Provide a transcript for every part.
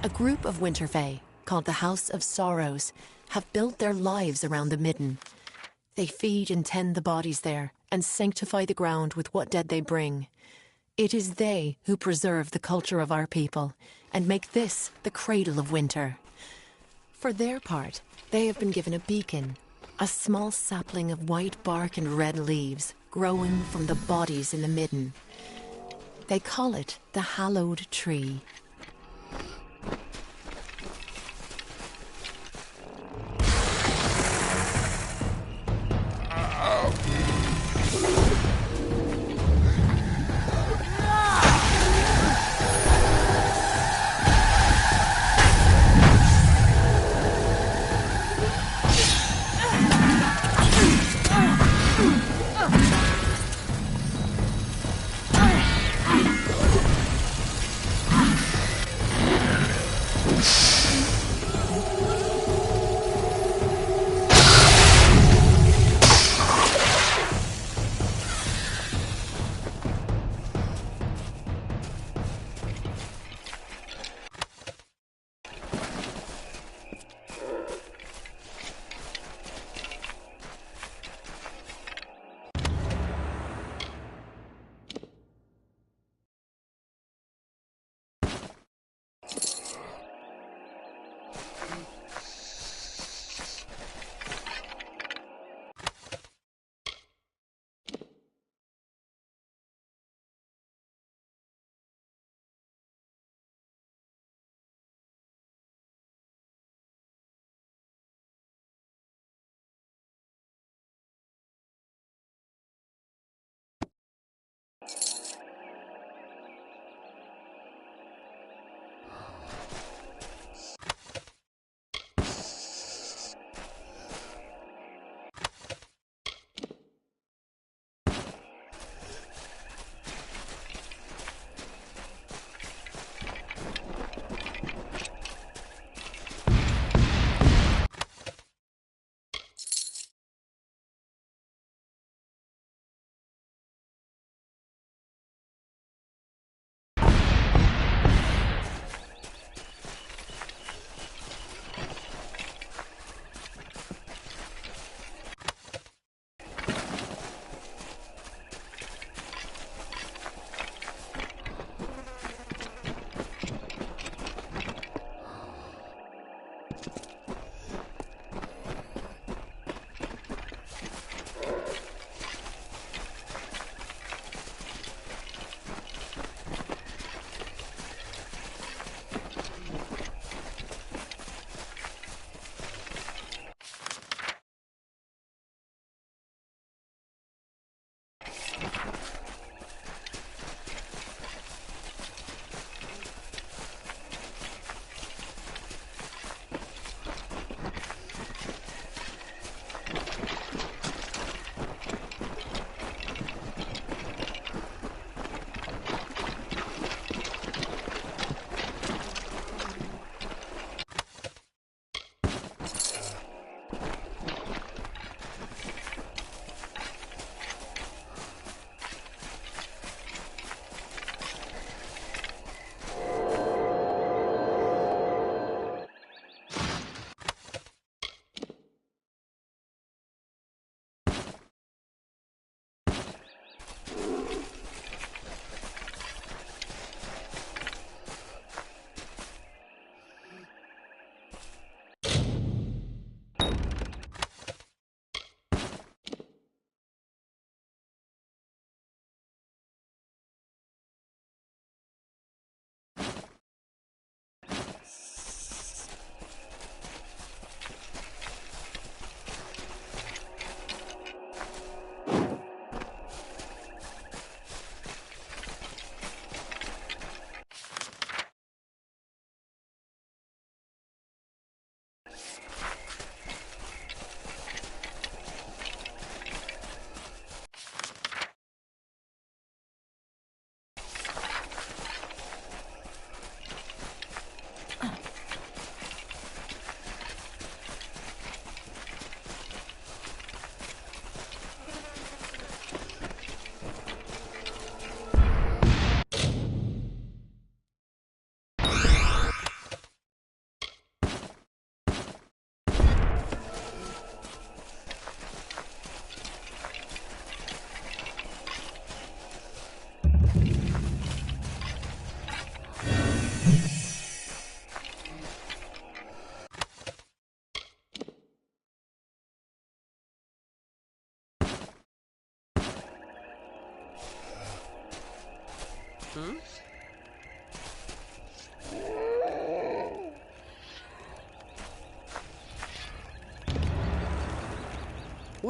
A group of Winter Fae, called the House of Sorrows, have built their lives around the Midden. They feed and tend the bodies there, and sanctify the ground with what dead they bring. It is they who preserve the culture of our people, and make this the cradle of winter. For their part, they have been given a beacon, a small sapling of white bark and red leaves, growing from the bodies in the Midden. They call it the Hallowed Tree.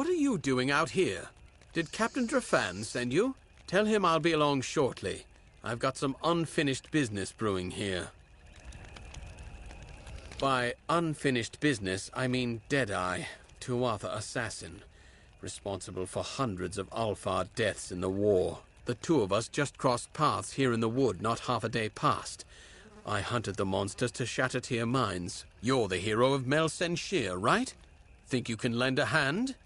What are you doing out here? Did Captain Drafan send you? Tell him I'll be along shortly. I've got some unfinished business brewing here. By unfinished business, I mean Deadeye, Tuatha assassin, responsible for hundreds of Alfar deaths in the war. The two of us just crossed paths here in the wood not half a day past. I hunted the monsters to Shattertear Mines. You're the hero of Mel Senshir, right? Think you can lend a hand?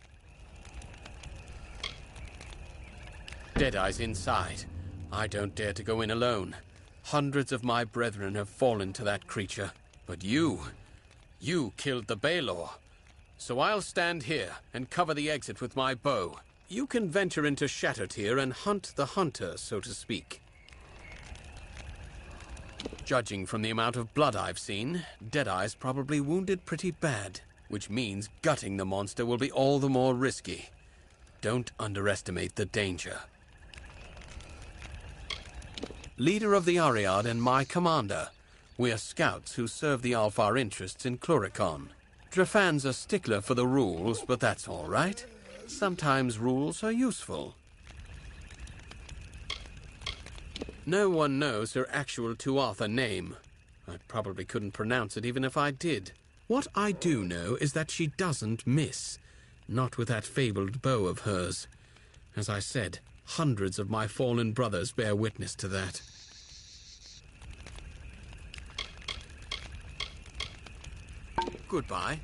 Deadeye's inside. I don't dare to go in alone. Hundreds of my brethren have fallen to that creature. But you killed the Baelor. So I'll stand here and cover the exit with my bow. You can venture into Shattertear and hunt the hunter, so to speak. Judging from the amount of blood I've seen, Deadeye's probably wounded pretty bad, which means gutting the monster will be all the more risky. Don't underestimate the danger. Leader of the Ariad and my commander. We're scouts who serve the Alfar interests in Klurikon. Drafan's a stickler for the rules, but that's all right. Sometimes rules are useful. No one knows her actual Tuatha name. I probably couldn't pronounce it even if I did. What I do know is that she doesn't miss. Not with that fabled bow of hers. As I said, hundreds of my fallen brothers bear witness to that. Goodbye.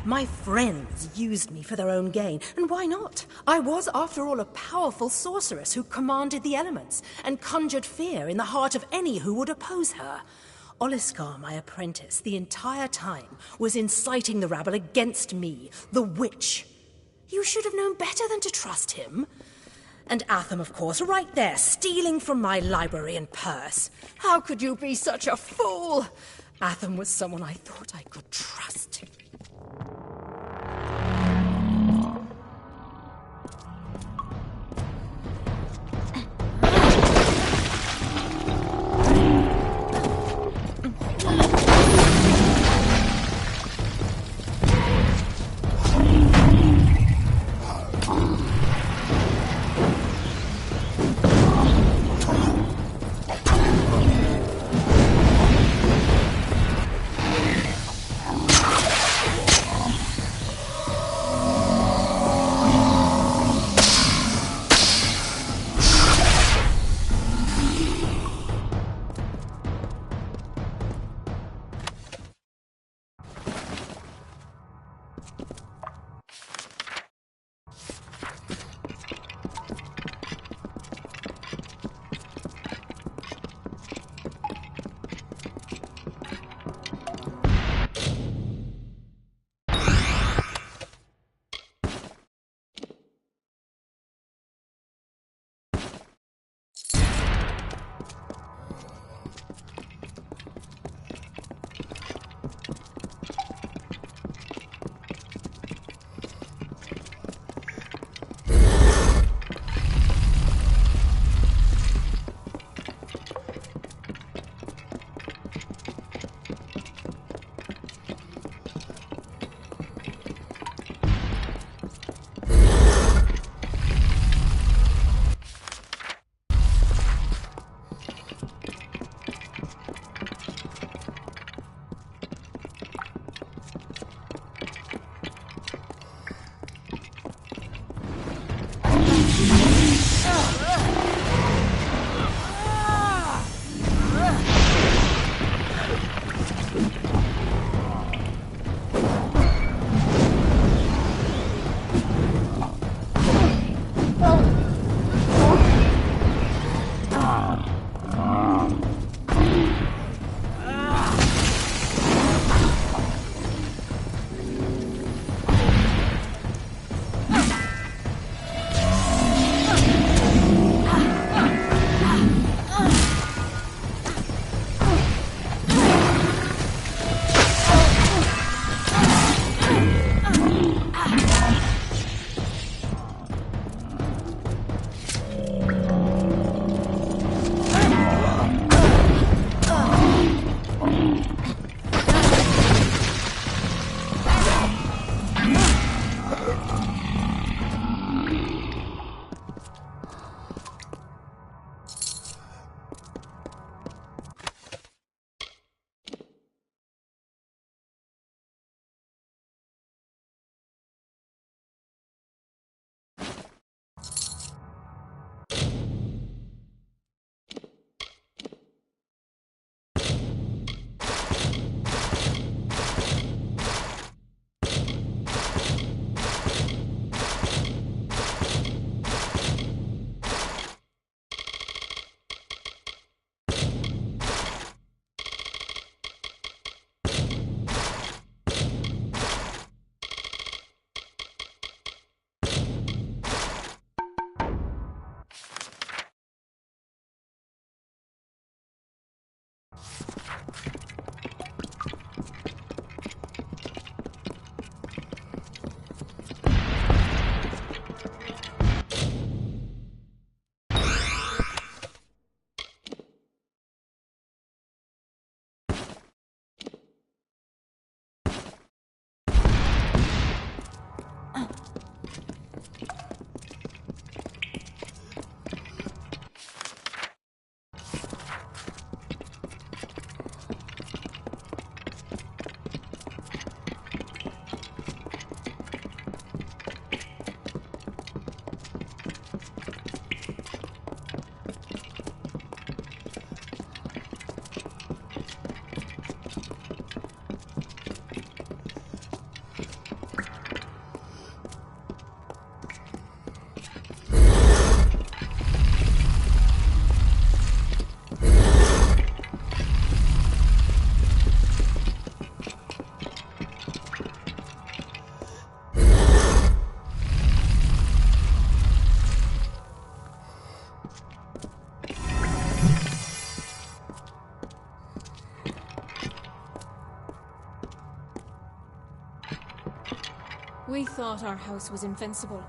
My friends used me for their own gain, and why not? I was, after all, a powerful sorceress who commanded the elements and conjured fear in the heart of any who would oppose her. Oliskar, my apprentice, the entire time was inciting the rabble against me, the witch. You should have known better than to trust him. And Atham, of course, right there, stealing from my library and purse. How could you be such a fool? Atham was someone I thought I could trust. We thought our house was invincible.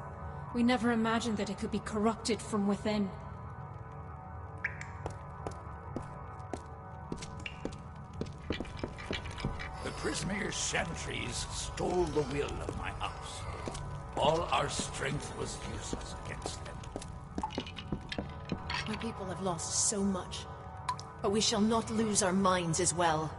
We never imagined that it could be corrupted from within. The Prismare's sentries stole the will of my house. All our strength was useless against them. My people have lost so much, but we shall not lose our minds as well.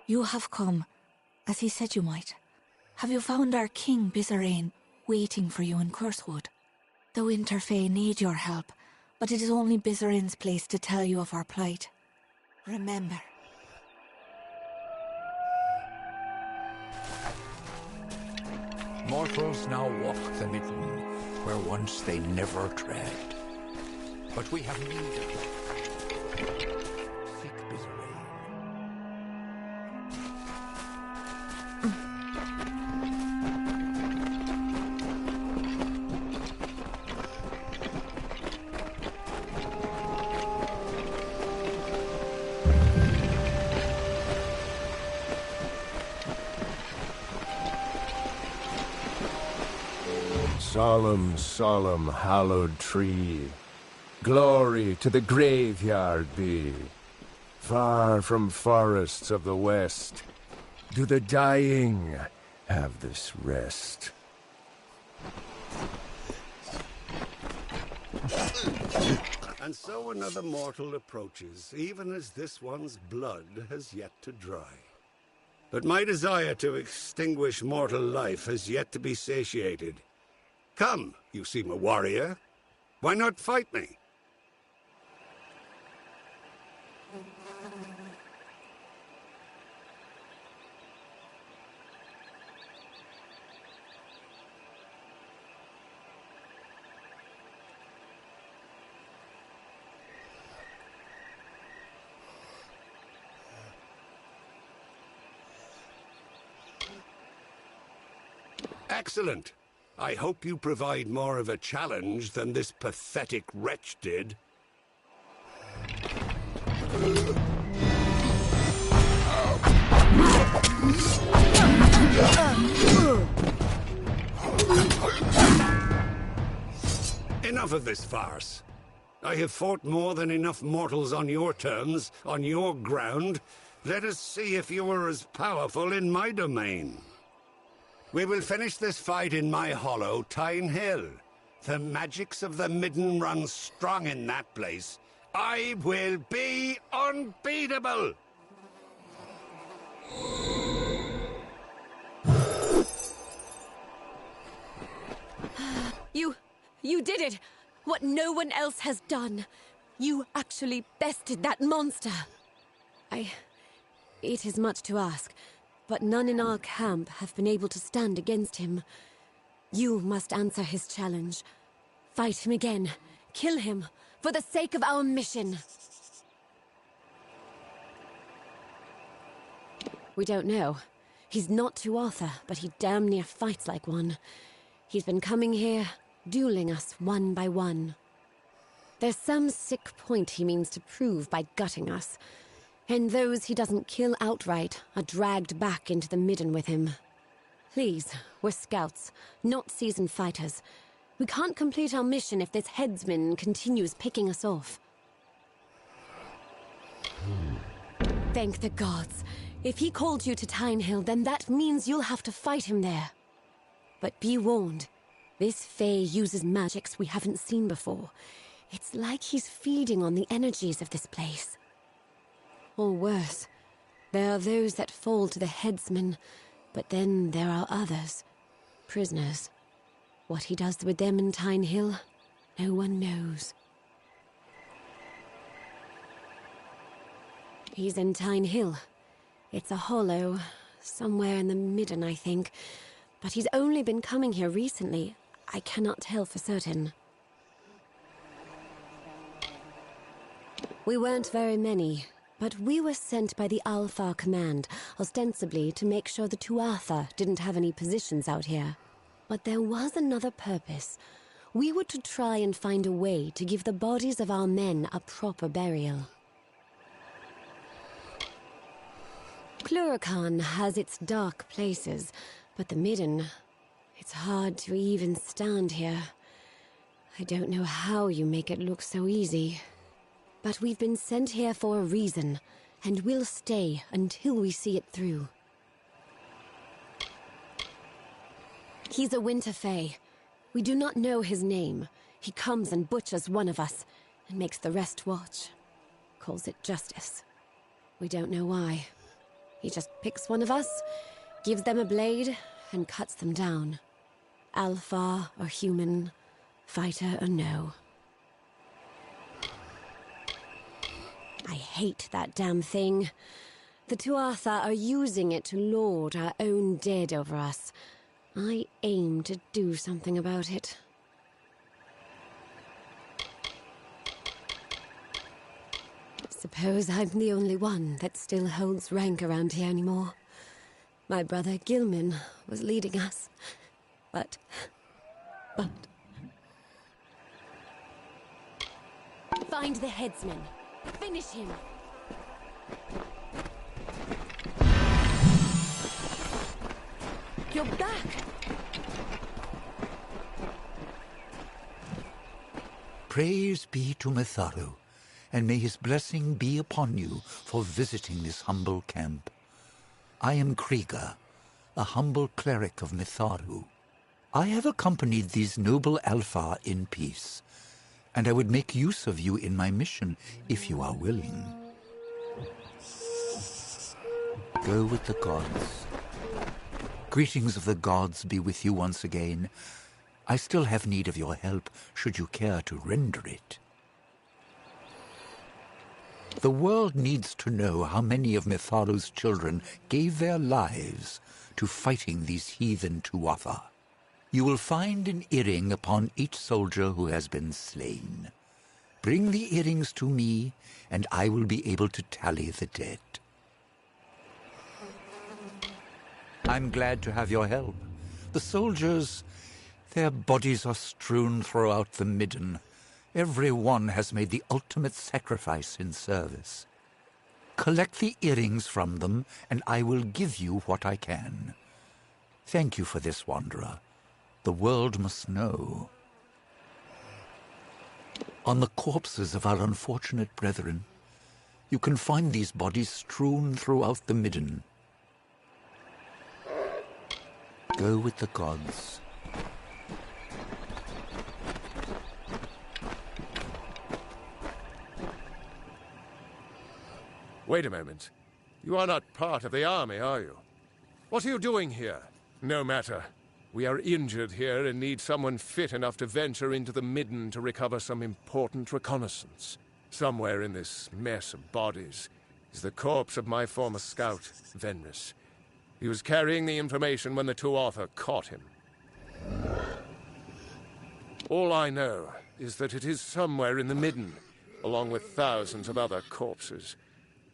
You have come, as he said you might. Have you found our King Bizarane waiting for you in Cursewood? The Winter Fae need your help, but it is only Bizarane's place to tell you of our plight. Remember. Mortals now walk the Midden, where once they never tread. But we have need of you. Seek Bizarane. Solemn, solemn, hallowed tree, glory to the graveyard be. Far from forests of the west, do the dying have this rest. And so another mortal approaches, even as this one's blood has yet to dry. But my desire to extinguish mortal life has yet to be satiated. Come, you seem a warrior. Why not fight me? Excellent. I hope you provide more of a challenge than this pathetic wretch did. Enough of this farce. I have fought more than enough mortals on your terms, on your ground. Let us see if you are as powerful in my domain. We will finish this fight in my hollow, Tyne Hill. The magics of the Midden run strong in that place. I will be unbeatable! You did it! What no one else has done. You actually bested that monster. It is much to ask, but none in our camp have been able to stand against him. You must answer his challenge. Fight him again. Kill him, for the sake of our mission. We don't know. He's not Tuatha, but he damn near fights like one. He's been coming here, dueling us one by one. There's some sick point he means to prove by gutting us. And those he doesn't kill outright are dragged back into the Midden with him. Please, we're scouts, not seasoned fighters. We can't complete our mission if this headsman continues picking us off. Thank the gods. If he called you to Tyne Hill, then that means you'll have to fight him there. But be warned, this Fae uses magics we haven't seen before. It's like he's feeding on the energies of this place. Or worse, there are those that fall to the headsman, but then there are others, prisoners. What he does with them in Tyne Hill, no one knows. He's in Tyne Hill. It's a hollow, somewhere in the Midden, I think. But he's only been coming here recently. I cannot tell for certain. We weren't very many, but we were sent by the Alfar Command, ostensibly to make sure the Tuatha didn't have any positions out here. But there was another purpose. We were to try and find a way to give the bodies of our men a proper burial. Klurikon has its dark places, but the Midden, it's hard to even stand here. I don't know how you make it look so easy. But we've been sent here for a reason, and we'll stay until we see it through. He's a Winter Fae. We do not know his name. He comes and butchers one of us, and makes the rest watch. Calls it justice. We don't know why. He just picks one of us, gives them a blade, and cuts them down. Alpha or human, fighter or no. I hate that damn thing. The Tuatha are using it to lord our own dead over us. I aim to do something about it. Suppose I'm the only one that still holds rank around here anymore. My brother Gilman was leading us, but... Find the headsman. Finish him. You're back! Praise be to Mitharu, and may his blessing be upon you for visiting this humble camp. I am Krieger, a humble cleric of Mitharu. I have accompanied these noble Alpha in peace, and I would make use of you in my mission if you are willing. Go with the gods. Greetings of the gods be with you once again. I still have need of your help, should you care to render it. The world needs to know how many of Mitharu's children gave their lives to fighting these heathen Tuatha. You will find an earring upon each soldier who has been slain. Bring the earrings to me, and I will be able to tally the dead. I'm glad to have your help. The soldiers, their bodies are strewn throughout the midden. Every one has made the ultimate sacrifice in service. Collect the earrings from them, and I will give you what I can. Thank you for this, Wanderer. The world must know. On the corpses of our unfortunate brethren, you can find these bodies strewn throughout the midden. Go with the gods. Wait a moment. You are not part of the army, are you? What are you doing here? No matter. We are injured here and need someone fit enough to venture into the midden to recover some important reconnaissance. Somewhere in this mess of bodies is the corpse of my former scout, Venris. He was carrying the information when the Tuatha caught him. All I know is that it is somewhere in the midden, along with thousands of other corpses.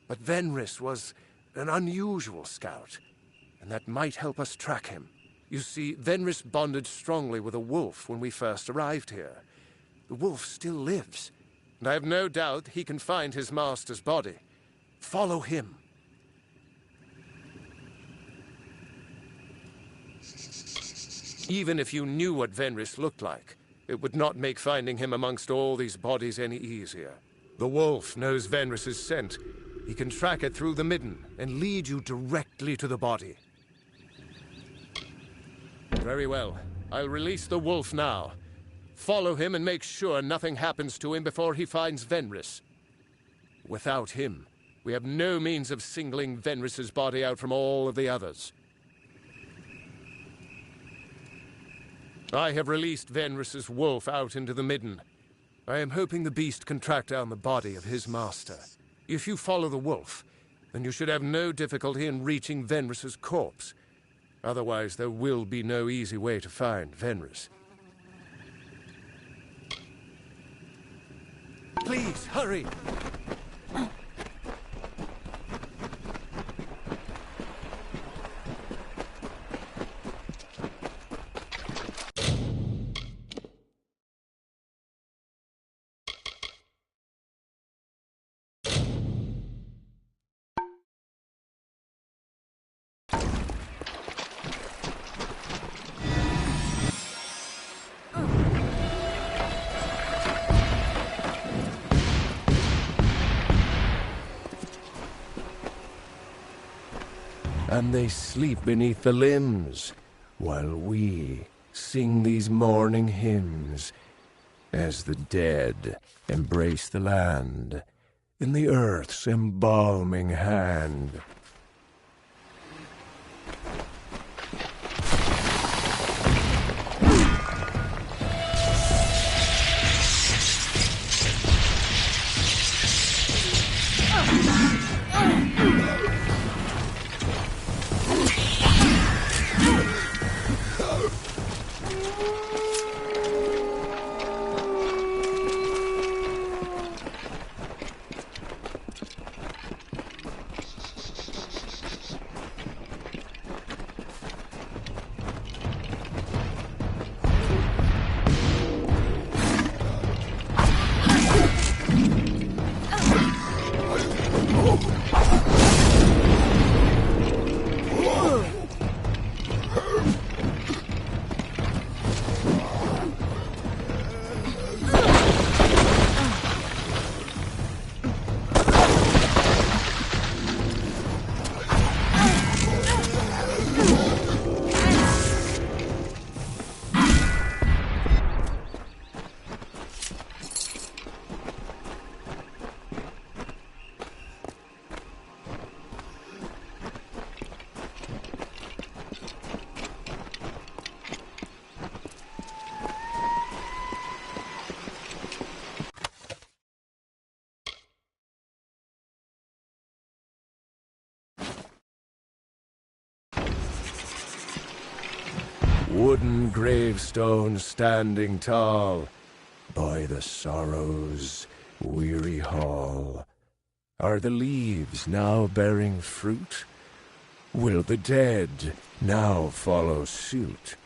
But Venris was an unusual scout, and that might help us track him. You see, Venris bonded strongly with a wolf when we first arrived here. The wolf still lives, and I have no doubt he can find his master's body. Follow him. Even if you knew what Venris looked like, it would not make finding him amongst all these bodies any easier. The wolf knows Venris's scent. He can track it through the midden and lead you directly to the body. Very well. I'll release the wolf now. Follow him and make sure nothing happens to him before he finds Venris. Without him, we have no means of singling Venris's body out from all of the others. I have released Venris's wolf out into the midden. I am hoping the beast can track down the body of his master. If you follow the wolf, then you should have no difficulty in reaching Venris's corpse. Otherwise, there will be no easy way to find Venris. Please, hurry! And they sleep beneath the limbs, while we sing these mourning hymns, as the dead embrace the land in the earth's embalming hand. wooden gravestone standing tall by the sorrow's weary hall. Are the leaves now bearing fruit? Will the dead now follow suit?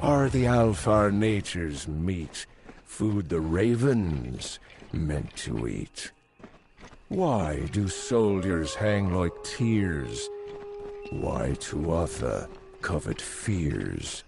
Are the Alfar nature's meat food the ravens meant to eat? Why do soldiers hang like tears? Why Tuatha covet fears?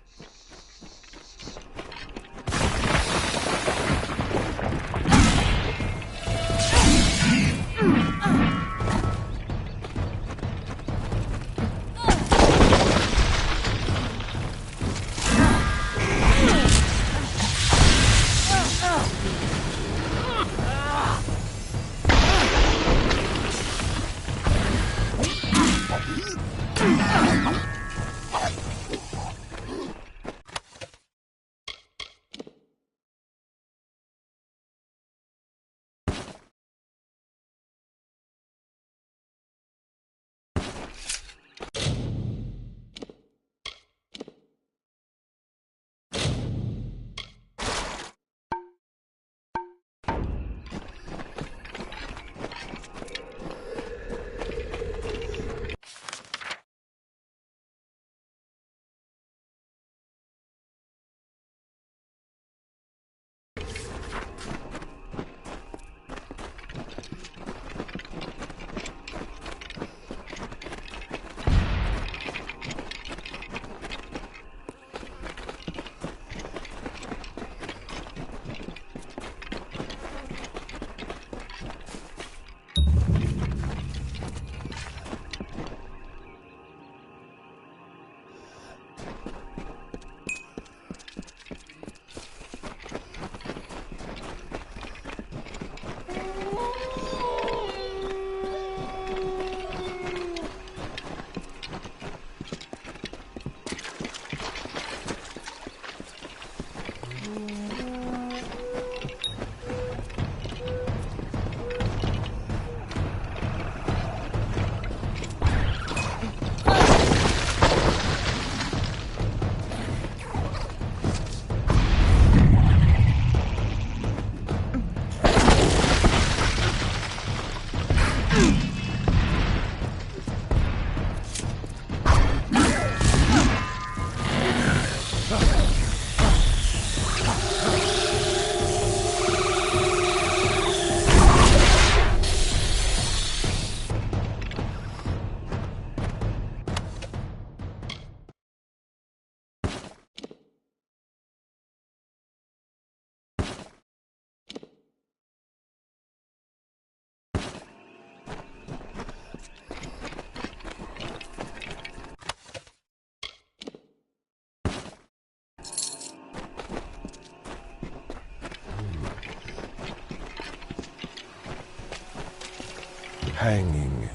Hanging,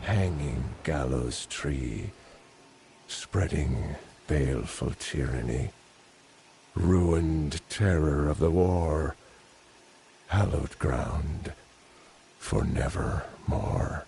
hanging gallows tree, spreading baleful tyranny, ruined terror of the war, hallowed ground for nevermore.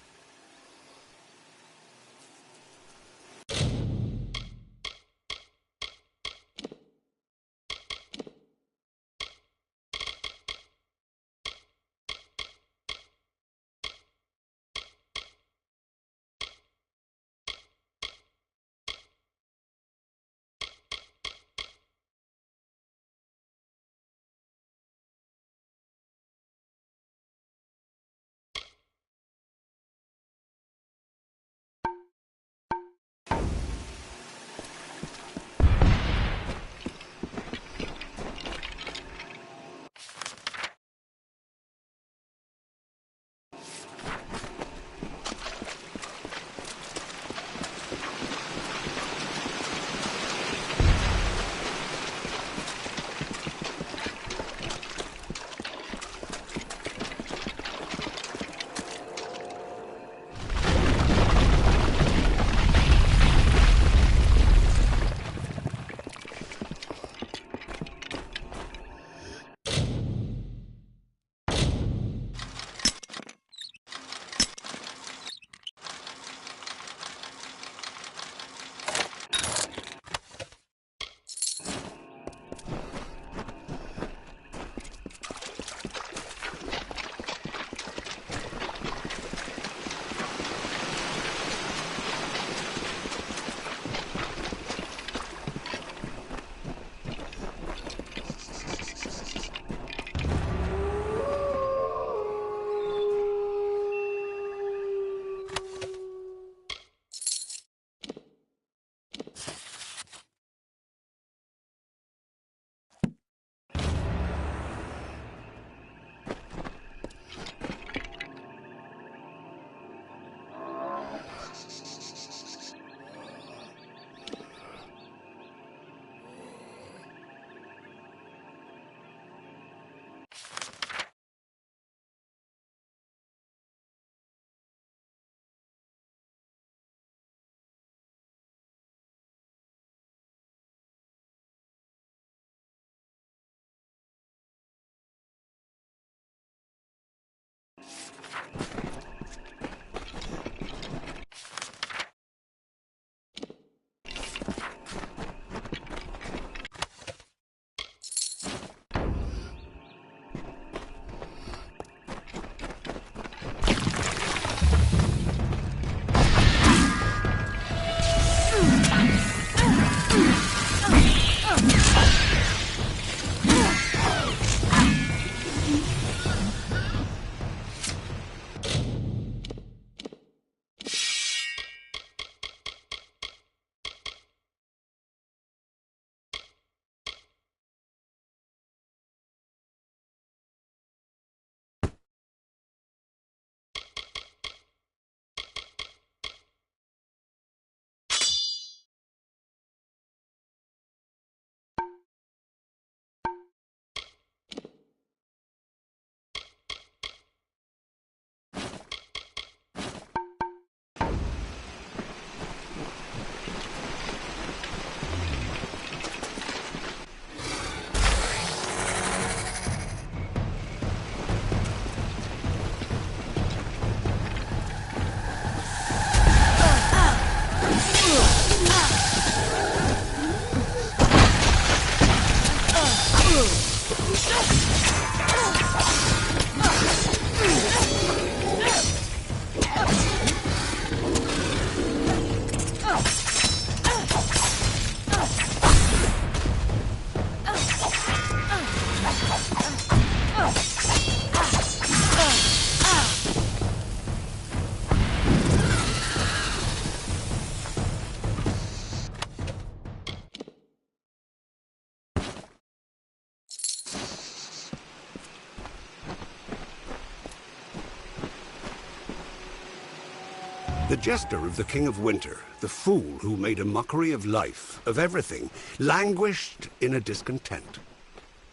The jester of the King of Winter, the fool who made a mockery of life, of everything, languished in a discontent.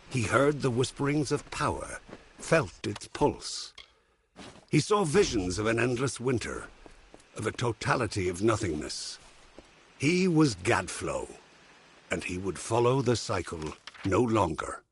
He heard the whisperings of power, felt its pulse. He saw visions of an endless winter, of a totality of nothingness. He was Gadflow, and he would follow the cycle no longer.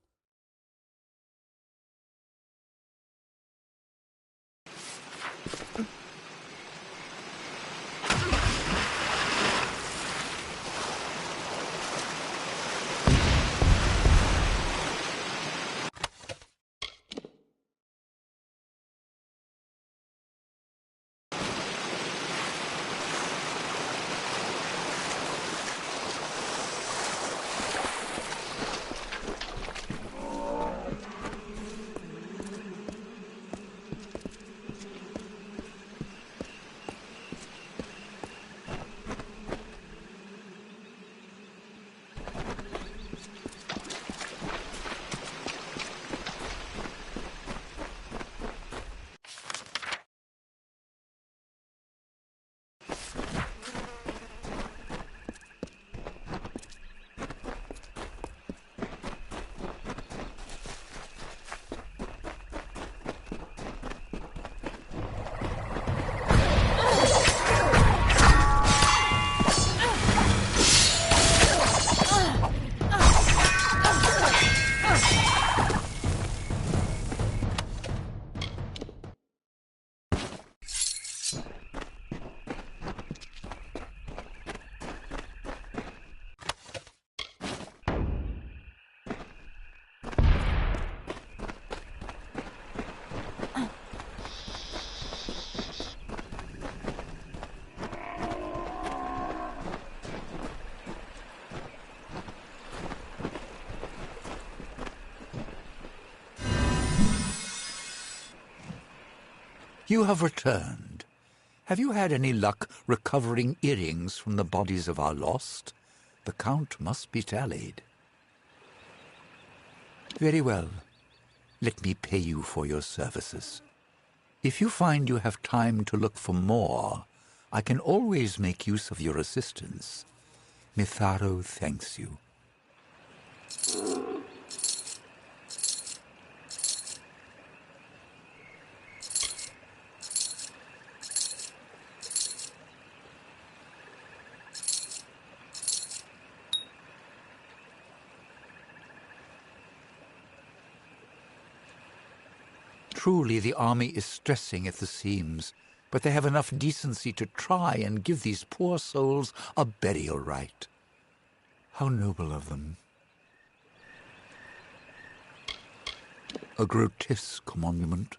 You have returned. Have you had any luck recovering earrings from the bodies of our lost? The count must be tallied. Very well. Let me pay you for your services. If you find you have time to look for more, I can always make use of your assistance. Mitharo thanks you. Truly, the army is stressing at the seams, but they have enough decency to try and give these poor souls a burial rite. How noble of them. A grotesque monument.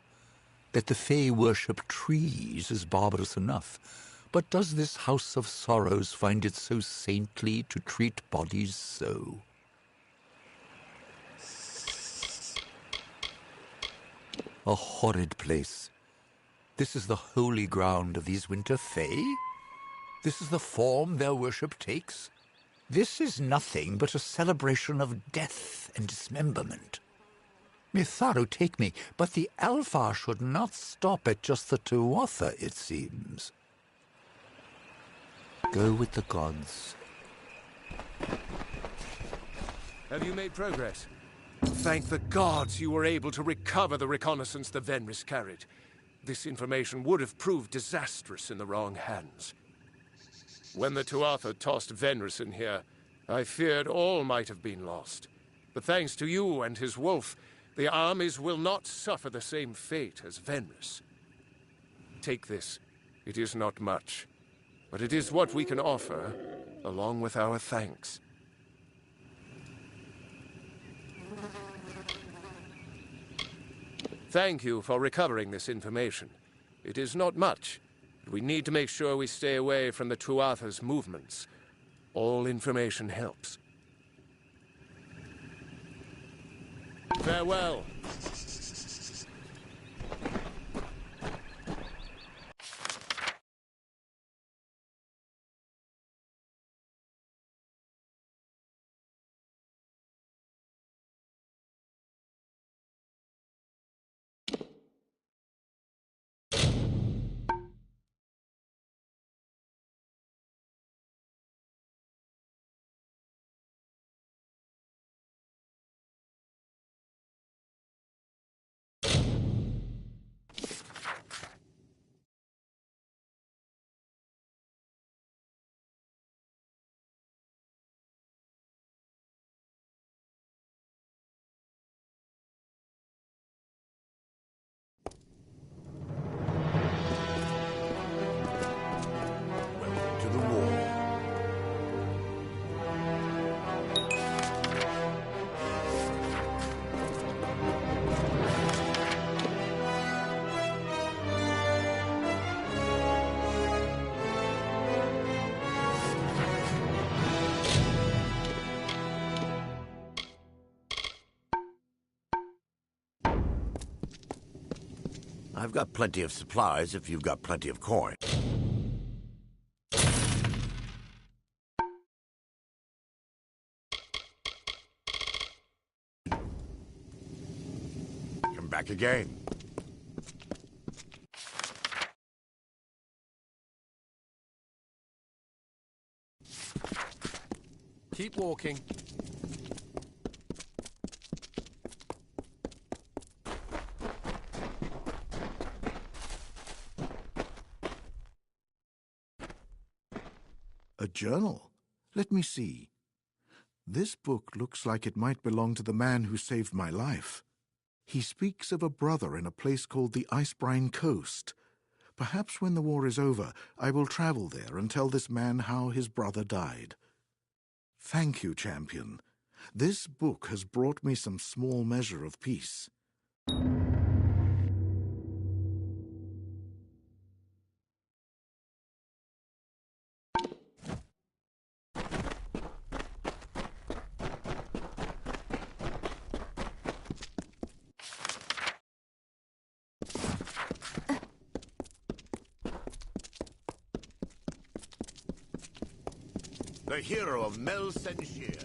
That the Fae worship trees is barbarous enough, but does this House of Sorrows find it so saintly to treat bodies so? A horrid place. This is the holy ground of these winter Fae? This is the form their worship takes? This is nothing but a celebration of death and dismemberment. Mitharo take me, but the Alpha should not stop at just the Tuatha, it seems. Go with the gods. Have you made progress? Thank the gods you were able to recover the reconnaissance the Venris carried. This information would have proved disastrous in the wrong hands. When the Tuatha tossed Venris in here, I feared all might have been lost. But thanks to you and his wolf, the armies will not suffer the same fate as Venris. Take this. It is not much, but it is what we can offer, along with our thanks. Thank you for recovering this information. It is not much, but we need to make sure we stay away from the Tuatha's movements. All information helps. Farewell. I've got plenty of supplies if you've got plenty of coin. Come back again. Keep walking. A journal? Let me see. This book looks like it might belong to the man who saved my life. He speaks of a brother in a place called the Icebrine Coast. Perhaps when the war is over, I will travel there and tell this man how his brother died. Thank you, champion. This book has brought me some small measure of peace. The hero of Mel Senshir.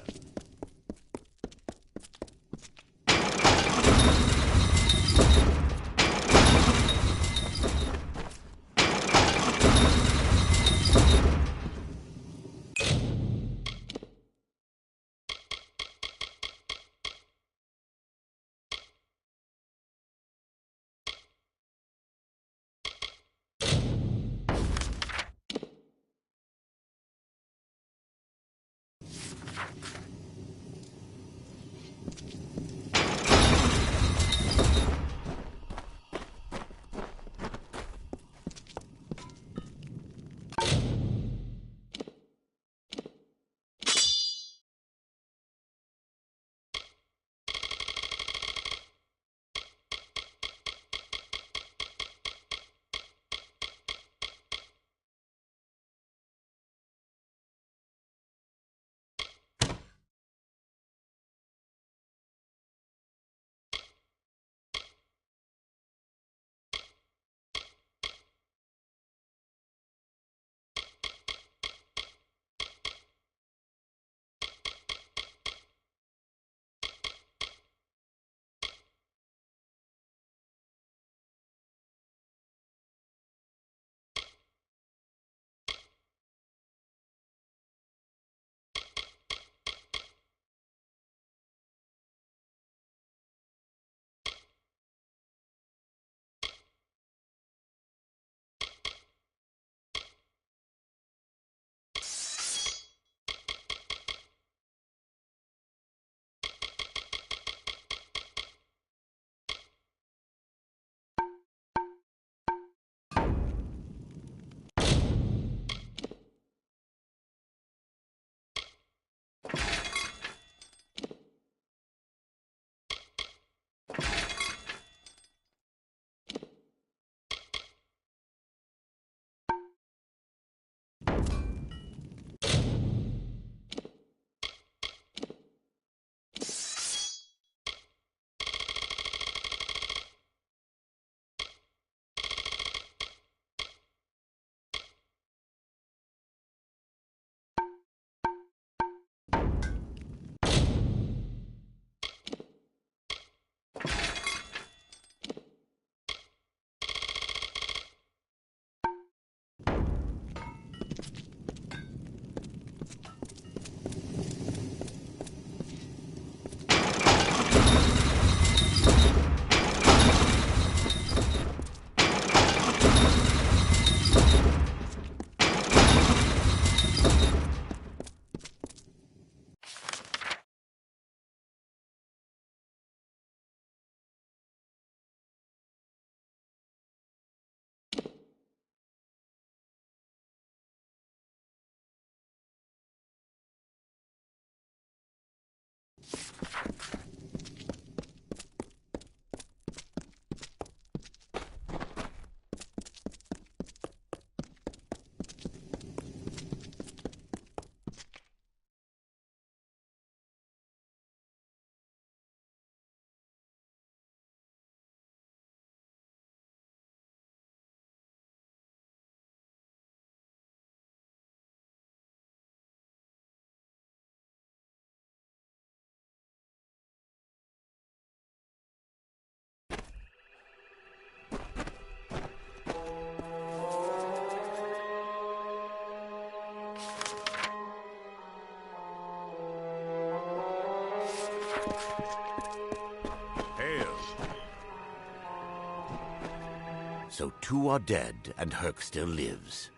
So 2 are dead, and Herc still lives.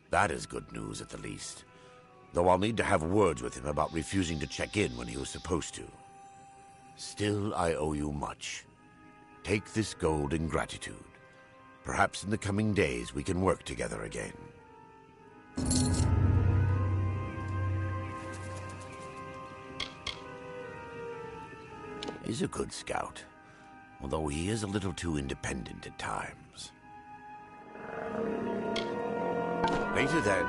That is good news at the least. Though I'll need to have words with him about refusing to check in when he was supposed to. Still, I owe you much. Take this gold in gratitude. Perhaps in the coming days we can work together again. He's a good scout, although he is a little too independent at times. Later then.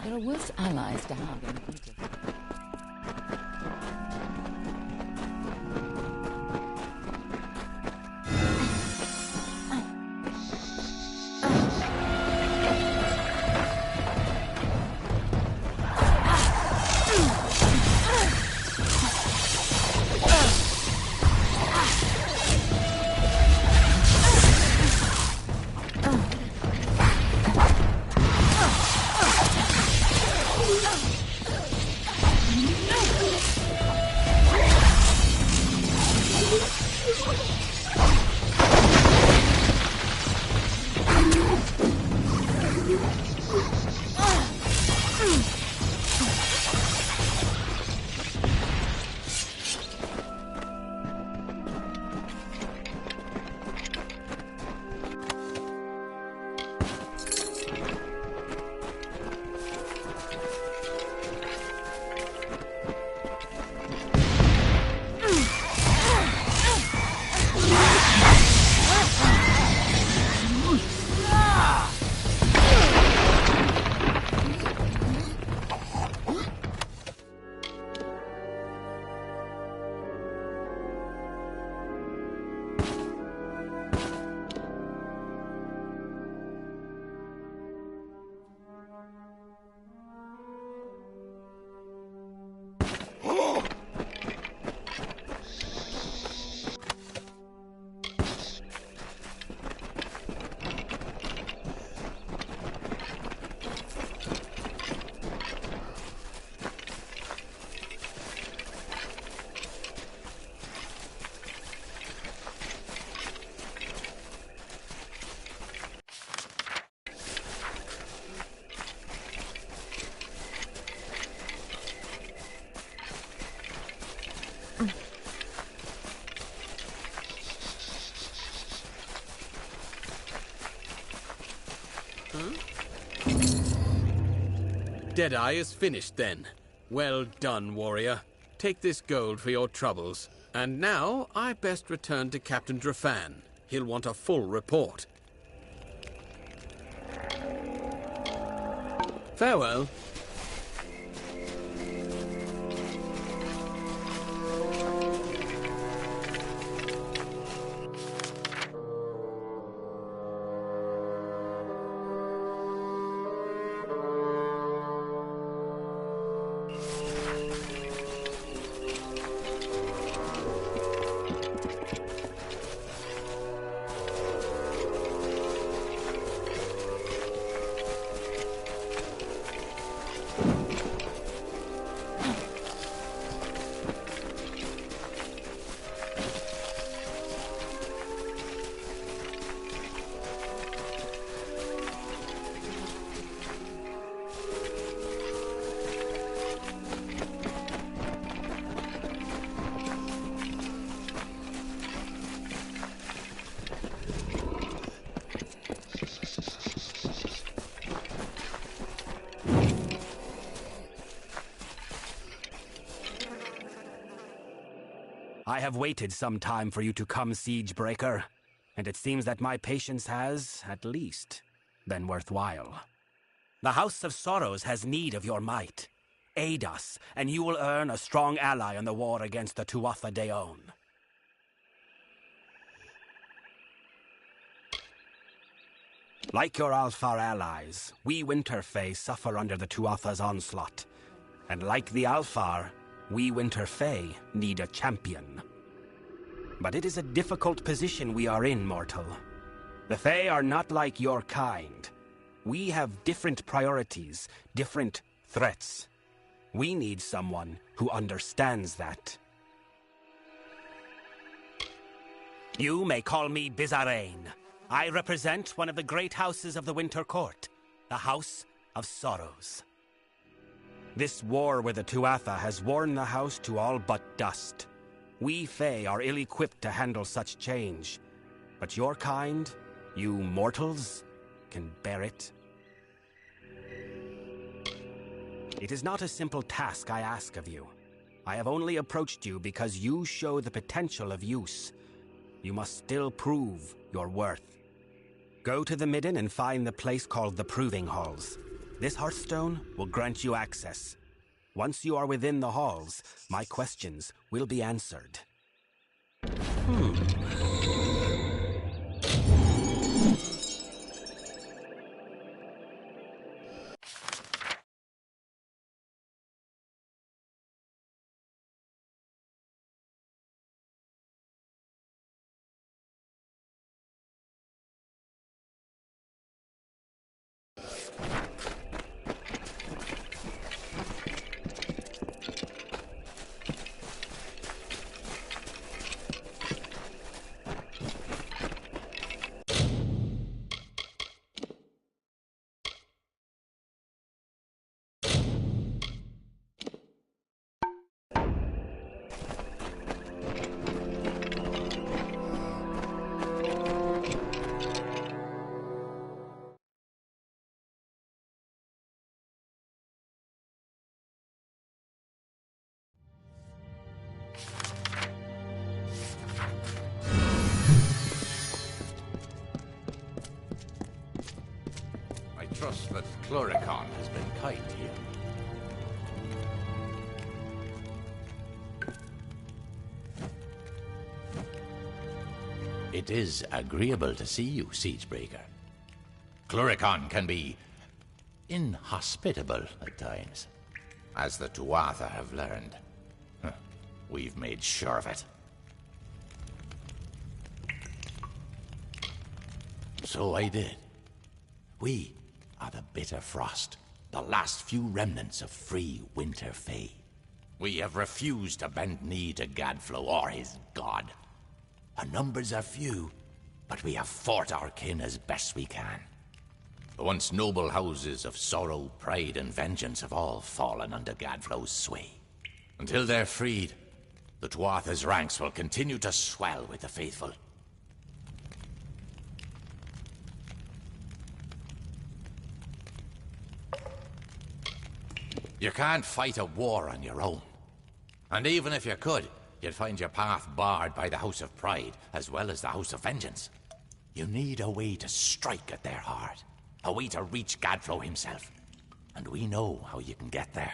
There are worse allies to have than Peter. Deadeye is finished, then. Well done, warrior. Take this gold for your troubles. And now, I best return to Captain Drafan. He'll want a full report. Farewell. I have waited some time for you to come, Siegebreaker, and it seems that my patience has, at least, been worthwhile. The House of Sorrows has need of your might. Aid us, and you will earn a strong ally in the war against the Tuatha Deon. Like your Alfar allies, we Winterfey suffer under the Tuatha's onslaught. And like the Alfar, we Winterfey need a champion. But it is a difficult position we are in, mortal. The Fae are not like your kind. We have different priorities, different threats. We need someone who understands that. You may call me Bizarrain. I represent one of the great houses of the Winter Court, the House of Sorrows. This war with the Tuatha has worn the house to all but dust. We Fae are ill-equipped to handle such change. But your kind, you mortals, can bear it. It is not a simple task I ask of you. I have only approached you because you show the potential of use. You must still prove your worth. Go to the Midden and find the place called the Proving Halls. This Hearthstone will grant you access. Once you are within the halls, my questions will be answered. I trust that Klurikon has been kind here. It is agreeable to see you, Siegebreaker. Klurikon can be inhospitable at times, as the Tuatha have learned. We've made sure of it. So I did. We are the Bitter Frost, the last few remnants of free Winter Fae. We have refused to bend knee to Gadflow or his god. Our numbers are few, but we have fought our kin as best we can. The once noble houses of Sorrow, Pride, and Vengeance have all fallen under Gadflow's sway. Until they're freed, the Tuatha's ranks will continue to swell with the faithful. You can't fight a war on your own. And even if you could, you'd find your path barred by the House of Pride, as well as the House of Vengeance. You need a way to strike at their heart. A way to reach Gadflow himself. And we know how you can get there.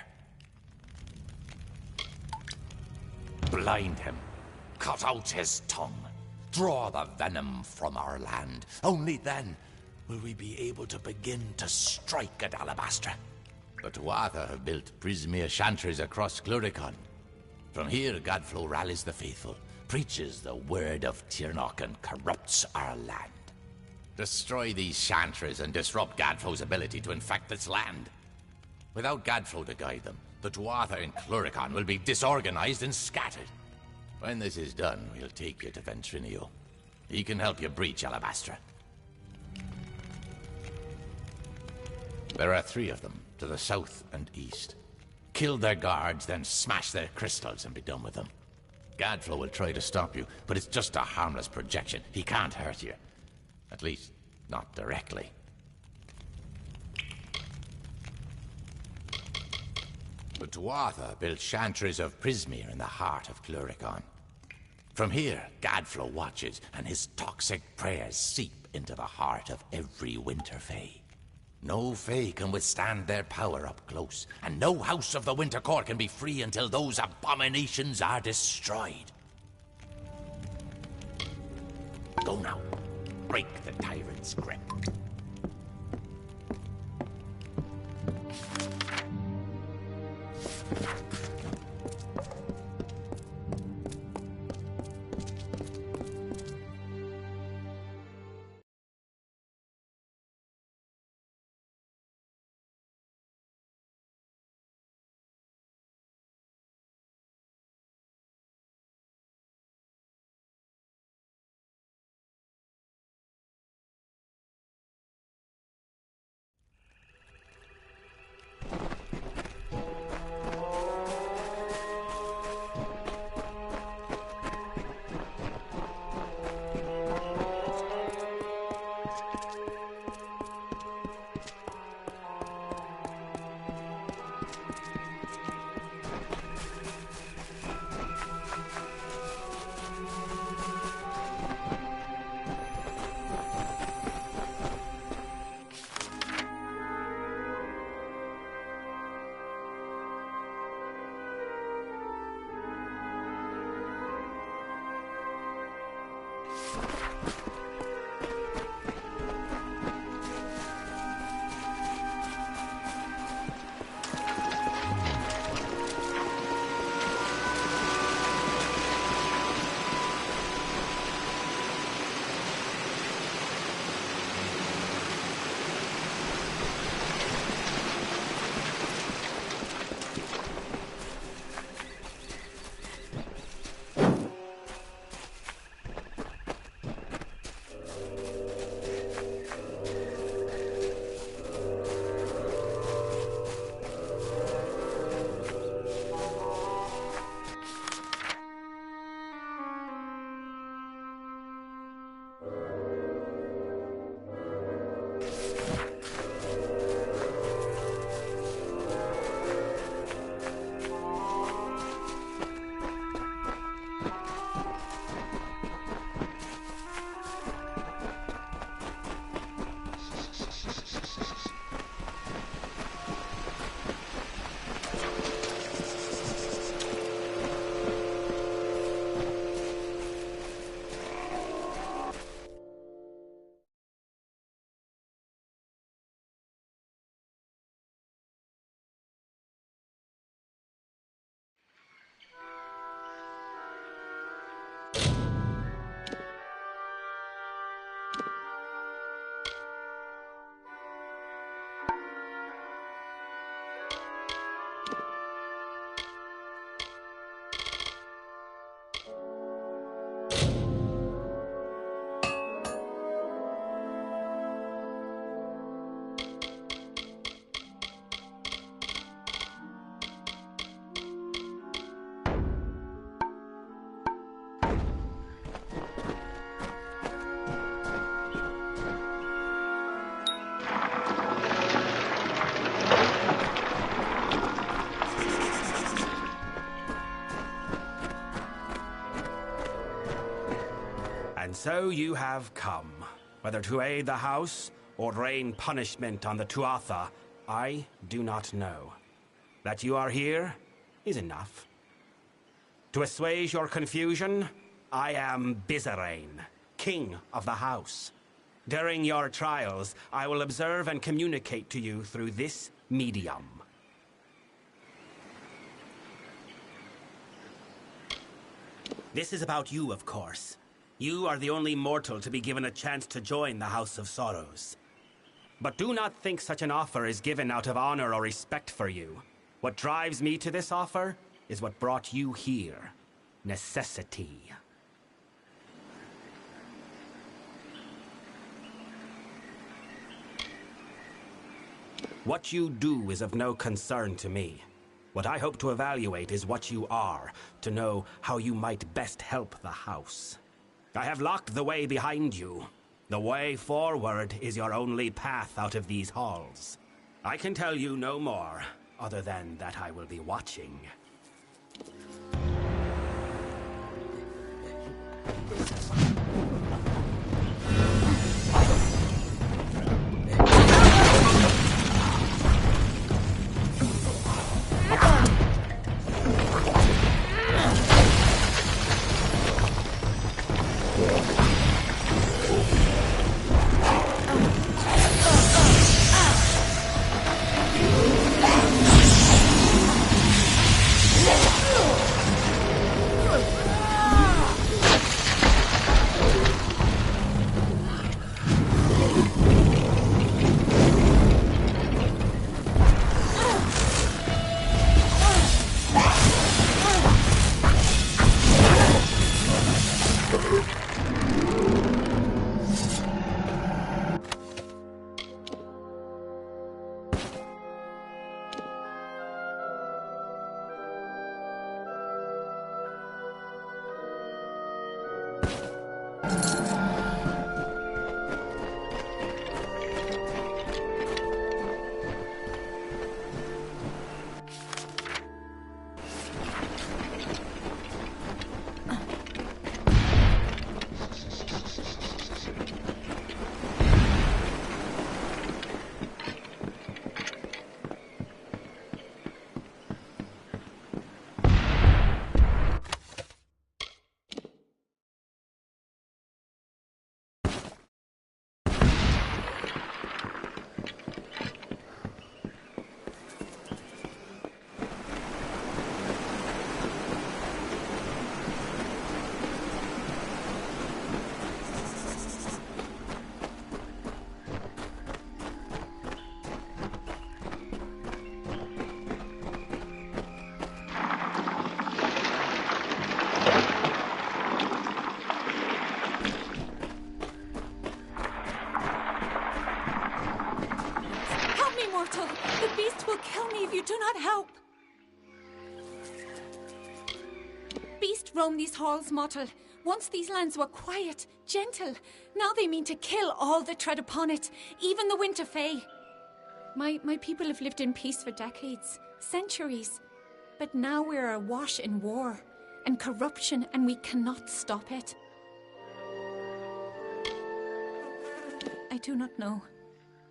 Blind him. Cut out his tongue. Draw the venom from our land. Only then will we be able to begin to strike at Alabastra. The Tuatha have built Prismere chantries across Klurikon. From here, Gadflow rallies the faithful, preaches the word of Tirnoch, and corrupts our land. Destroy these chantries and disrupt Gadflow's ability to infect this land. Without Gadflow to guide them, the Tuatha in Klurikon will be disorganized and scattered. When this is done, we'll take you to Ventrinio. He can help you breach Alabastra. There are 3 of them, to the south and east. Kill their guards, then smash their crystals and be done with them. Gadflow will try to stop you, but it's just a harmless projection. He can't hurt you. At least, not directly. The Tuatha built chantries of Prismere in the heart of Klurikon. From here, Gadflow watches, and his toxic prayers seep into the heart of every Winter Fae. No Fae can withstand their power up close, and no House of the Winter Court can be free until those abominations are destroyed. Go now. Break the tyrant's grip. And so you have come, whether to aid the house or rain punishment on the Tuatha, I do not know. That you are here is enough. To assuage your confusion, I am Bizarrain, king of the house. During your trials, I will observe and communicate to you through this medium. This is about you, of course. You are the only mortal to be given a chance to join the House of Sorrows. But do not think such an offer is given out of honor or respect for you. What drives me to this offer is what brought you here. Necessity. What you do is of no concern to me. What I hope to evaluate is what you are, to know how you might best help the house. I have locked the way behind you. The way forward is your only path out of these halls. I can tell you no more, other than that I will be watching. do not help. Beast roam these halls, Mottle. Once these lands were quiet, gentle. Now they mean to kill all that tread upon it, even the Winter Fae. My people have lived in peace for decades, centuries. But now we're awash in war and corruption, and we cannot stop it. I do not know.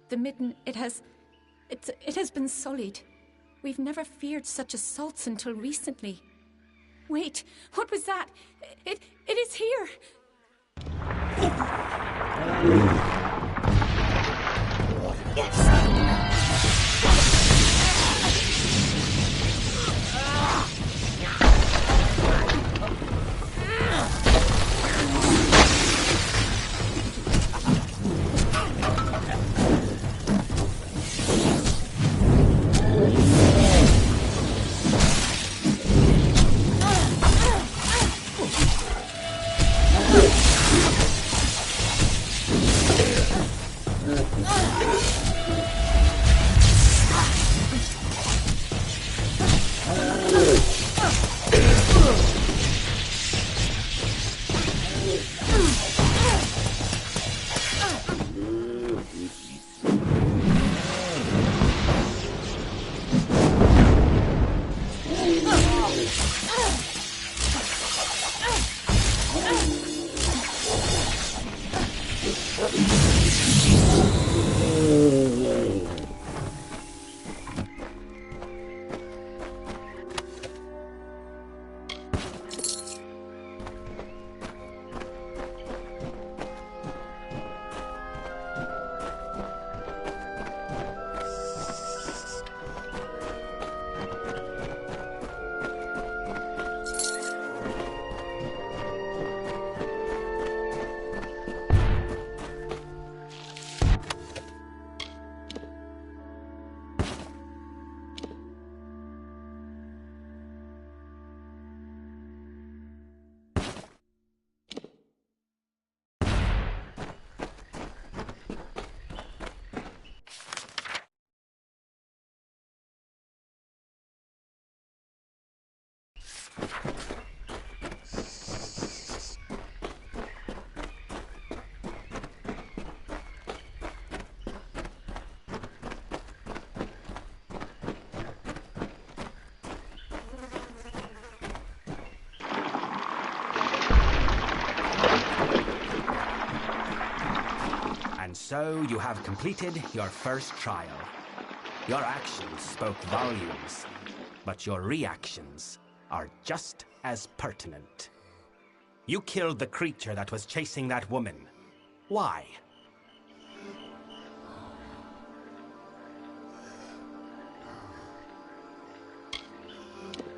The Midden, it has been sullied. We've never feared such assaults until recently. Wait, what was that? It is here! So you have completed your first trial. Your actions spoke volumes, but your reactions are just as pertinent. You killed the creature that was chasing that woman. Why?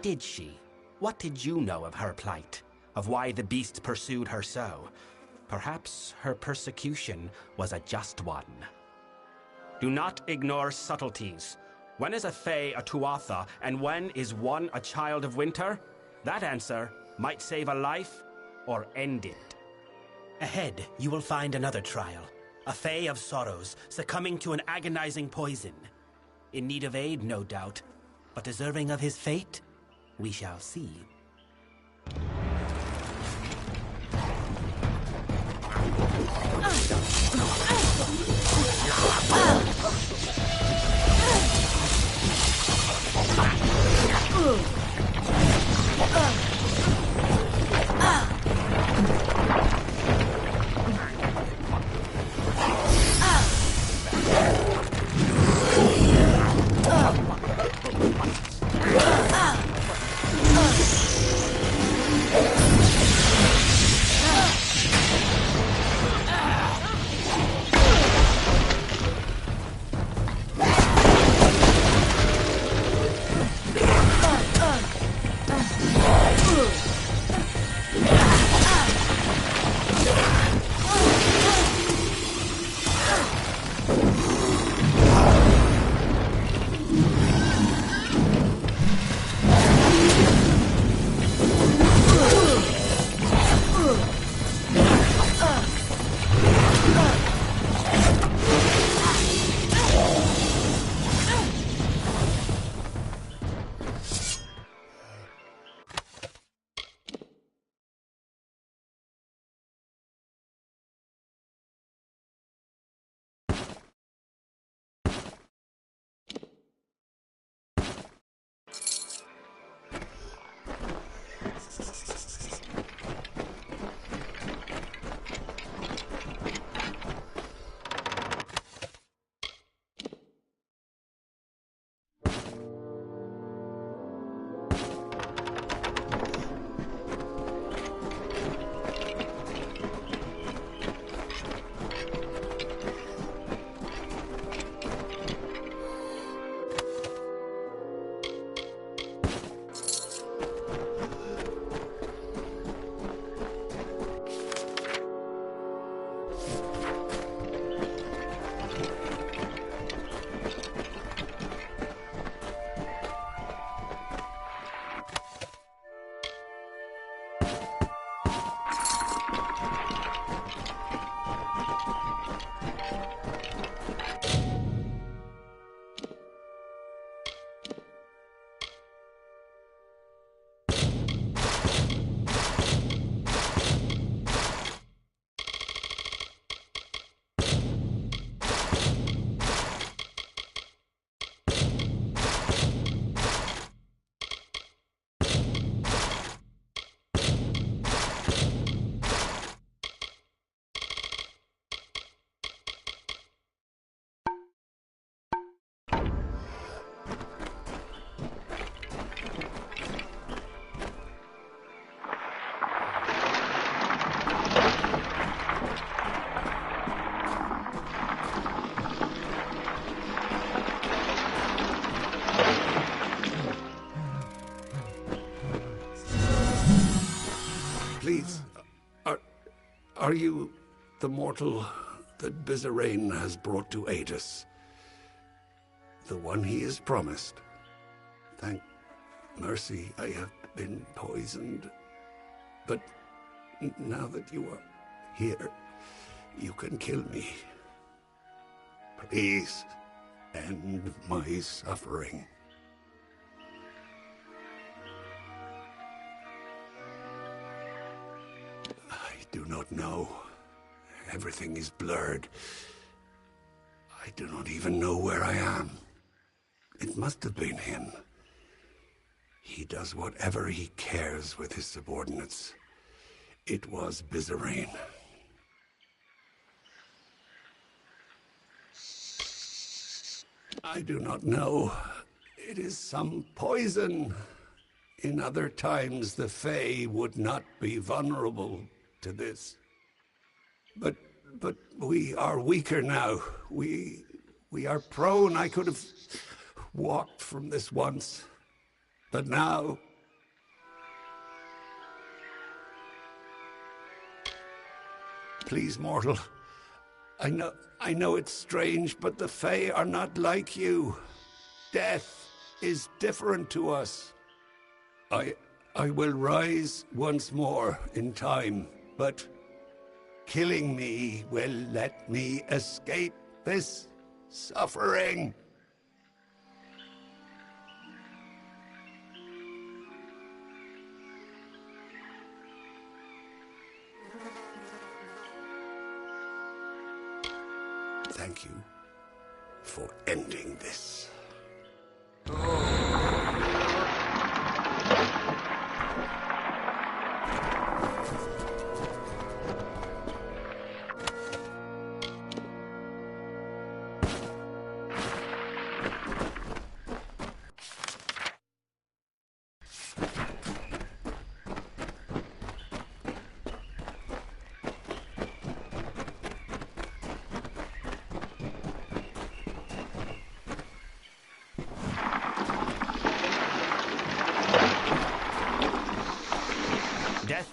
Did she? What did you know of her plight? Of why the beast pursued her so? Perhaps her persecution was a just one. Do not ignore subtleties. When is a Fae a Tuatha, and when is one a child of winter? That answer might save a life or end it. Ahead, you will find another trial. A Fae of Sorrows, succumbing to an agonizing poison. In need of aid, no doubt, but deserving of his fate? We shall see. Are you the mortal that Bizarane has brought to aid us? The one he is promised? Thank mercy I have been poisoned. But now that you are here, you can kill me. Please, end my suffering. I do not know. Everything is blurred. I do not even know where I am. It must have been him. He does whatever he cares with his subordinates. It was Bizarane. I do not know. It is some poison. In other times, the Fae would not be vulnerable to this. But we are weaker now. We are prone. I could have walked from this once. But now... Please, mortal. I know it's strange, but the Fae are not like you. Death is different to us. I will rise once more in time, but killing me will let me escape this suffering. Thank you for ending this.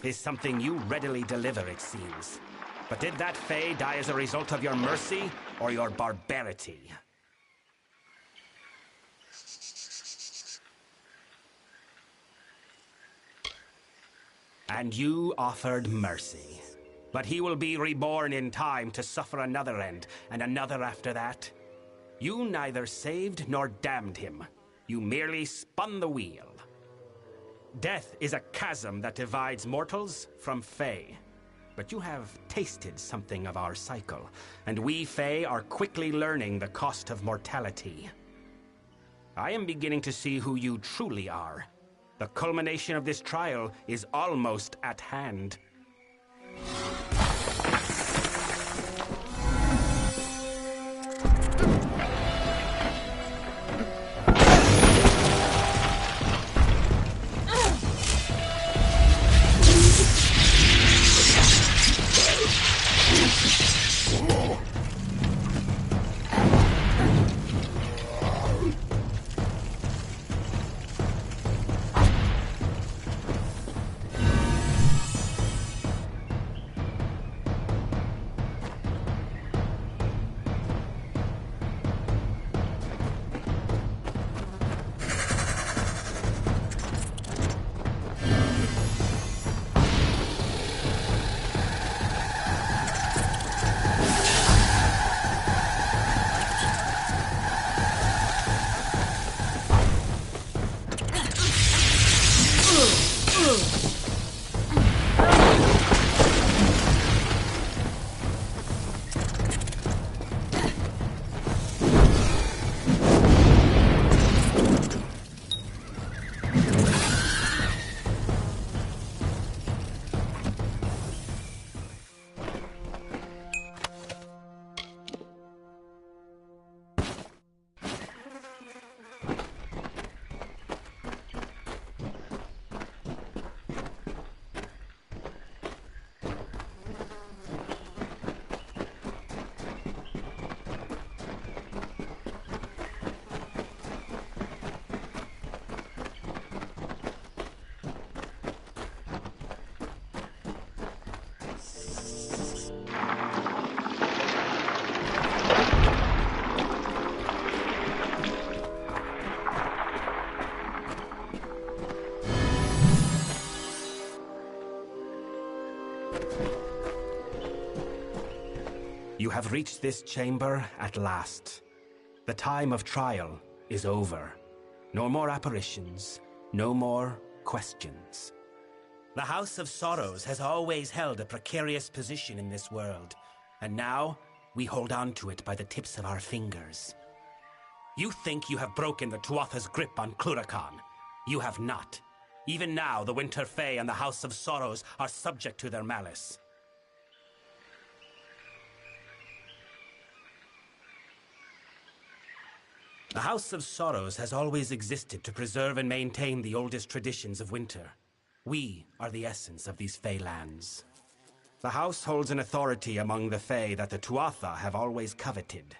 Is something you readily deliver, it seems. But did that Fae die as a result of your mercy or your barbarity? And you offered mercy. But he will be reborn in time to suffer another end, and another after that. You neither saved nor damned him. You merely spun the wheel. Death is a chasm that divides mortals from Fae. But you have tasted something of our cycle, and we Fae are quickly learning the cost of mortality. I am beginning to see who you truly are. The culmination of this trial is almost at hand. have reached this chamber at last. The time of trial is over. No more apparitions, no more questions. The House of Sorrows has always held a precarious position in this world, and now we hold on to it by the tips of our fingers. You think you have broken the Tuatha's grip on Klurikon. You have not. Even now, the Winter Fae and the House of Sorrows are subject to their malice. The House of Sorrows has always existed to preserve and maintain the oldest traditions of winter. We are the essence of these Fae lands. The House holds an authority among the Fae that the Tuatha have always coveted.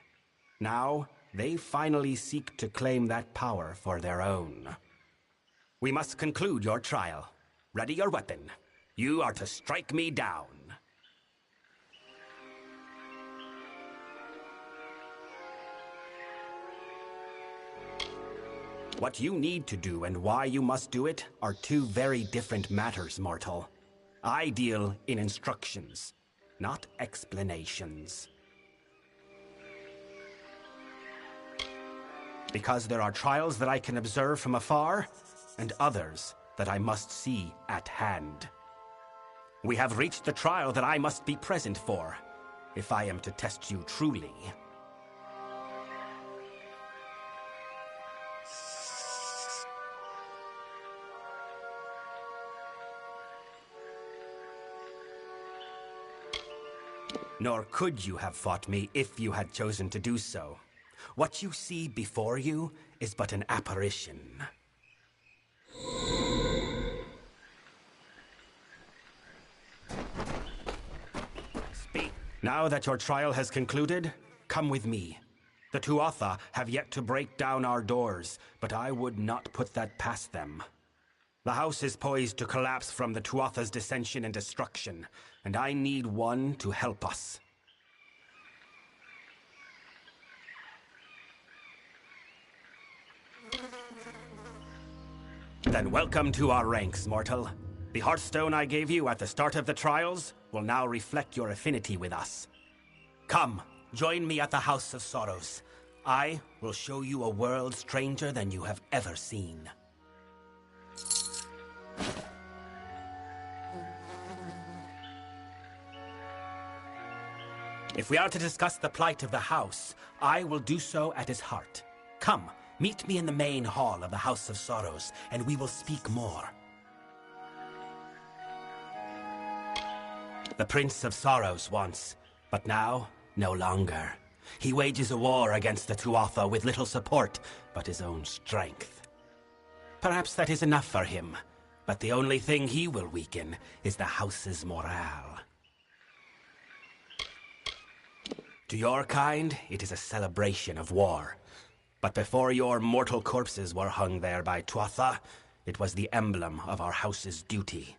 Now, they finally seek to claim that power for their own. We must conclude your trial. Ready your weapon. You are to strike me down. What you need to do and why you must do it are two very different matters, mortal. I deal in instructions, not explanations. Because there are trials that I can observe from afar, and others that I must see at hand. We have reached the trial that I must be present for, if I am to test you truly. Nor could you have fought me if you had chosen to do so. What you see before you is but an apparition. Speak. Now that your trial has concluded, come with me. The Tuatha have yet to break down our doors, but I would not put that past them. The house is poised to collapse from the Tuatha's dissension and destruction, and I need one to help us. Then welcome to our ranks, mortal. The Hearthstone I gave you at the start of the trials will now reflect your affinity with us. Come, join me at the House of Sorrows. I will show you a world stranger than you have ever seen. If we are to discuss the plight of the house, I will do so at his heart. Come, meet me in the main hall of the House of Sorrows, and we will speak more. The Prince of Sorrows once, but now, no longer. He wages a war against the Tuatha with little support, but his own strength. Perhaps that is enough for him, but the only thing he will weaken is the house's morale. To your kind, it is a celebration of war. But before your mortal corpses were hung there by Tuatha, it was the emblem of our house's duty.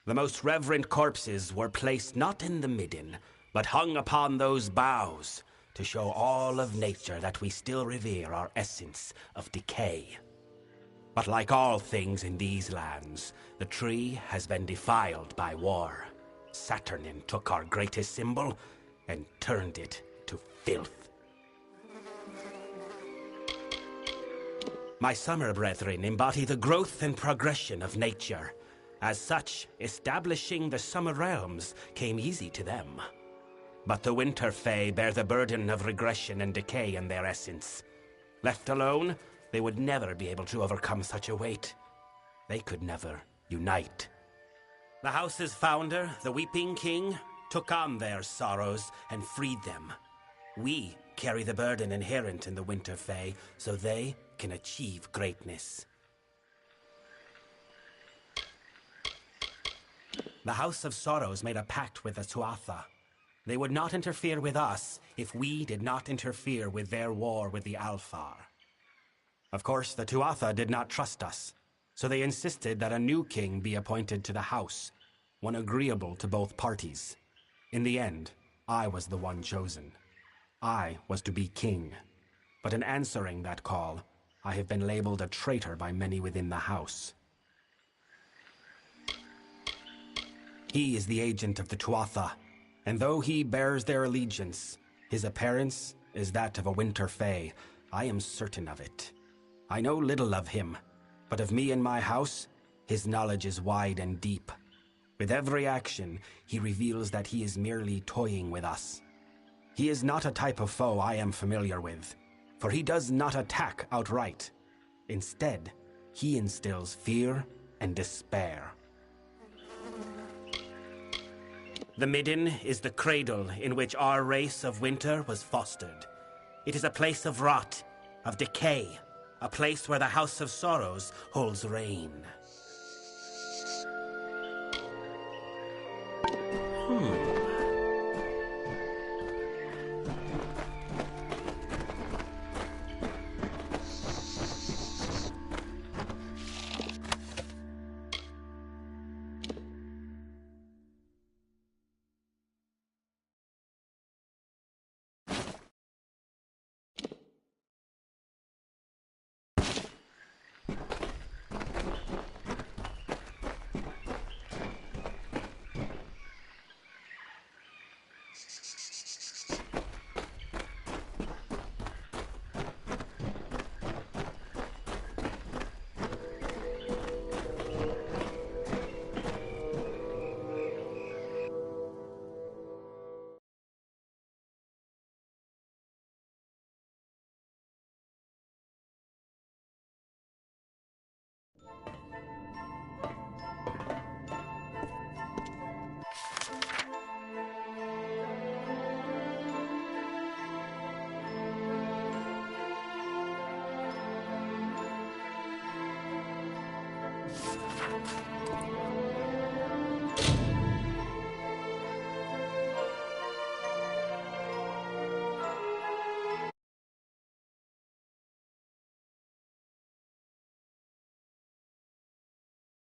The most reverent corpses were placed not in the midden, but hung upon those boughs to show all of nature that we still revere our essence of decay. But like all things in these lands, the tree has been defiled by war. Saturnin took our greatest symbol and turned it to filth. My summer brethren embody the growth and progression of nature. As such, establishing the summer realms came easy to them. But the winter fae bear the burden of regression and decay in their essence. Left alone, they would never be able to overcome such a weight. They could never unite. The house's founder, the Weeping King, took on their sorrows and freed them. We carry the burden inherent in the Winter Fae, so they can achieve greatness. The House of Sorrows made a pact with the Tuatha. They would not interfere with us if we did not interfere with their war with the Alfar. Of course, the Tuatha did not trust us, so they insisted that a new king be appointed to the house, one agreeable to both parties. In the end, I was the one chosen. I was to be king. But in answering that call, I have been labeled a traitor by many within the house. He is the agent of the Tuatha. And though he bears their allegiance, his appearance is that of a winter fae. I am certain of it. I know little of him, but of me and my house, his knowledge is wide and deep. With every action, he reveals that he is merely toying with us. He is not a type of foe I am familiar with, for he does not attack outright. Instead, he instills fear and despair. The Midden is the cradle in which our race of winter was fostered. It is a place of rot, of decay, a place where the House of Sorrows holds reign.